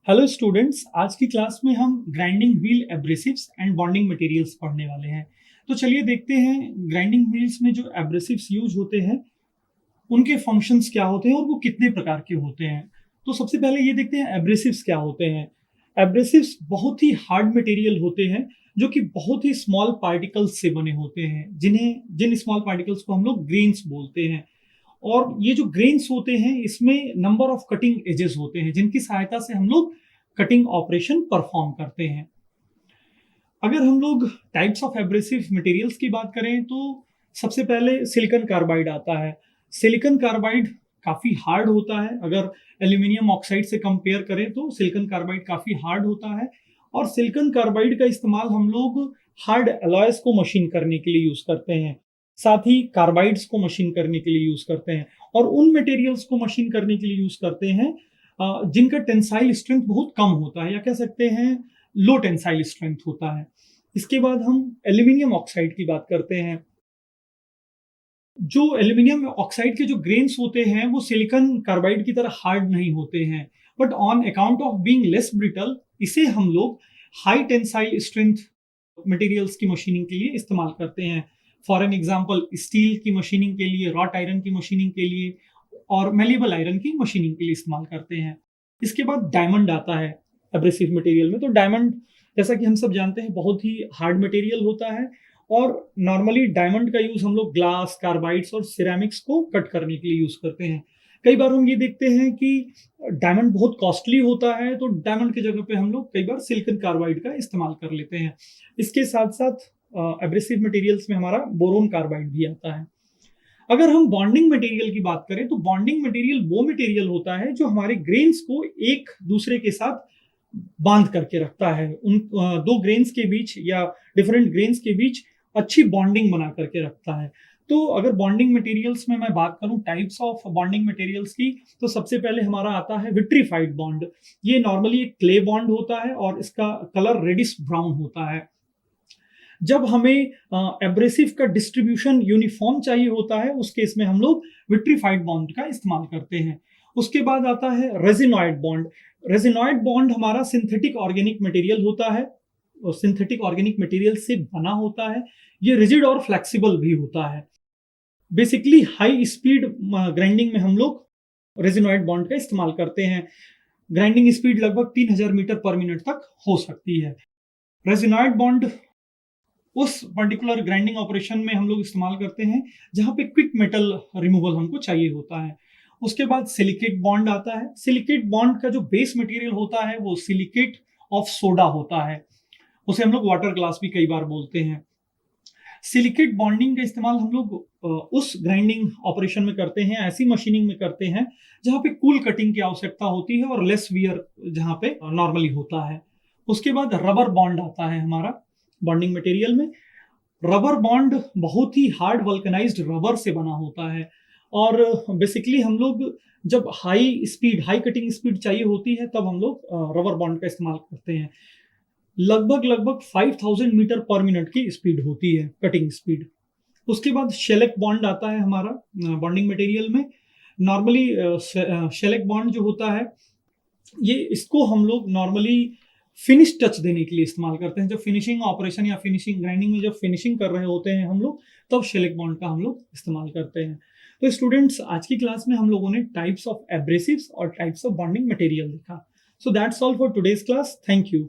Hello students, आज की class में हम grinding wheel abrasives and bonding materials पढ़ने वाले हैं। तो चलिए देखते हैं ग्राइंडिंग व्हील्स में जो एब्रेसिव्स यूज होते हैं उनके फंक्शंस क्या होते हैं और वो कितने प्रकार के होते हैं। तो सबसे पहले ये देखते हैं एब्रेसिव्स क्या होते हैं। एब्रेसिव्स बहुत ही हार्ड मटेरियल होते हैं जो कि बहुत ही स्मॉल पार्टिकल्स से बने होते हैं, जिन स्मॉल पार्टिकल्स को हम लोग ग्रेन्स बोलते हैं। और ये जो ग्रेन्स होते हैं इसमें नंबर ऑफ कटिंग एजेस होते हैं जिनकी सहायता से हम लोग कटिंग ऑपरेशन परफॉर्म करते हैं। अगर हम लोग टाइप्स ऑफ एब्रेसिव मटेरियल्स की बात करें तो सबसे पहले सिलिकॉन कार्बाइड आता है। सिलिकॉन कार्बाइड काफी हार्ड होता है। अगर एल्यूमिनियम ऑक्साइड से कंपेयर करें तो सिलिकॉन कार्बाइड काफी हार्ड होता है। और सिलिकॉन कार्बाइड का इस्तेमाल हम लोग हार्ड अलॉयस को मशीन करने के लिए यूज करते हैं, साथ ही कार्बाइड्स को मशीन करने के लिए यूज करते हैं और उन मटेरियल्स को मशीन करने के लिए यूज करते हैं जिनका टेंसाइल स्ट्रेंथ बहुत कम होता है, या कह सकते हैं लो टेंसाइल स्ट्रेंथ होता है। इसके बाद हम एल्यूमिनियम ऑक्साइड की बात करते हैं। जो एल्यूमिनियम ऑक्साइड के जो ग्रेन्स होते हैं वो सिलिकॉन कार्बाइड की तरह हार्ड नहीं होते हैं, but on account of being less brittle इसे हम लोग हाई टेंसाइल स्ट्रेंथ मटेरियल्स की मशीनिंग के लिए इस्तेमाल करते हैं। फॉर एन एग्जांपल स्टील की मशीनिंग के लिए, रॉट आयरन की मशीनिंग के लिए और मेलेबल आयरन की मशीनिंग के लिए इस्तेमाल करते हैं। इसके बाद डायमंड आता है एब्रेसिव मटेरियल में। तो डायमंड, जैसा कि हम सब जानते हैं, बहुत ही हार्ड मटेरियल होता है और नॉर्मली डायमंड का यूज हम लोग ग्लास, कार्बाइड्स और सिरेमिक्स को कट करने के लिए यूज करते हैं। कई बार हम ये देखते हैं कि डायमंड बहुत कॉस्टली होता है तो डायमंड की जगह पे हम लोग कई बार सिलिकॉन कार्बाइड का इस्तेमाल कर लेते हैं। इसके साथ साथ एब्रेसिव मटेरियल्स में हमारा बोरोन कार्बाइड भी आता है। अगर हम बॉन्डिंग मटेरियल की बात करें तो बॉन्डिंग मटेरियल वो मटेरियल होता है जो हमारे ग्रेन्स को एक दूसरे के साथ बांध करके रखता है। उन दो ग्रेन्स के बीच या डिफरेंट ग्रेन्स के बीच अच्छी बॉन्डिंग बना करके रखता है। तो अगर बॉन्डिंग मटेरियल्स में मैं बात करूं टाइप्स ऑफ बॉन्डिंग मटेरियल्स की, तो सबसे पहले हमारा आता है विट्रीफाइड बॉन्ड। ये नॉर्मली एक क्ले बॉन्ड होता है और इसका कलर रेडिश ब्राउन होता है। जब हमें एब्रेसिव का डिस्ट्रीब्यूशन यूनिफॉर्म चाहिए होता है उस केस में हम लोग विट्रीफाइड बॉन्ड का इस्तेमाल करते हैं। उसके बाद आता है रेजिनॉइड बॉन्ड। रेजिनॉइड बॉन्ड हमारा सिंथेटिक ऑर्गेनिक मटेरियल होता है और सिंथेटिक ऑर्गेनिक मटेरियल से बना होता है। ये रिजिड और फ्लेक्सिबल भी होता है। बेसिकली हाई स्पीड ग्राइंडिंग में हम लोग रेजिनॉइड बॉन्ड का इस्तेमाल करते हैं। ग्राइंडिंग स्पीड लगभग 3000 मीटर पर मिनट तक हो सकती है। रेजिनॉइड बॉन्ड उस पर्टिकुलर ग्राइंडिंग ऑपरेशन में हम लोग इस्तेमाल करते हैं जहां पे क्विक मेटल रिमूवल हमको चाहिए होता है। उसके बाद सिलिकेट बॉन्ड आता है। सिलिकेट बॉन्ड का जो बेस मटेरियल होता है वो सिलिकेट ऑफ सोडा होता है। उसे हम लोग वाटर ग्लास भी कई बार बोलते हैं। सिलिकेट बॉन्डिंग का इस्तेमाल हम लोग उस ग्राइंडिंग ऑपरेशन में करते हैं, ऐसी मशीनिंग में करते हैं जहां पे कूल कटिंग की आवश्यकता होती है और लेस वियर जहां पे नॉर्मली होता है। उसके बाद रबर बॉन्ड आता है हमारा बॉन्डिंग मटेरियल में। रबर बॉन्ड बहुत ही हार्ड वल्कनाइज्ड रबर से बना होता है और बेसिकली हम लोग जब हाई कटिंग स्पीड चाहिए होती है तब हम लोग रबर बॉन्ड का इस्तेमाल करते हैं। लगभग लगभग 5000 मीटर पर मिनट की स्पीड होती है कटिंग स्पीड। उसके बाद शेलेक बॉन्ड आता है हमारा बॉन्डिंग मटेरियल में। नॉर्मली शेलेक बॉन्ड जो होता है ये इसको हम लोग नॉर्मली फिनिश टच देने के लिए इस्तेमाल करते हैं। जब फिनिशिंग ऑपरेशन या फिनिशिंग ग्राइंडिंग में जब फिनिशिंग कर रहे होते हैं हम लोग, तब शेलेक बॉन्ड का हम लोग इस्तेमाल करते हैं। तो स्टूडेंट्स, आज की क्लास में हम लोगों ने टाइप्स ऑफ एब्रेसिव्स और टाइप्स ऑफ बॉन्डिंग मटेरियल देखा। So that's all for today's class. Thank you.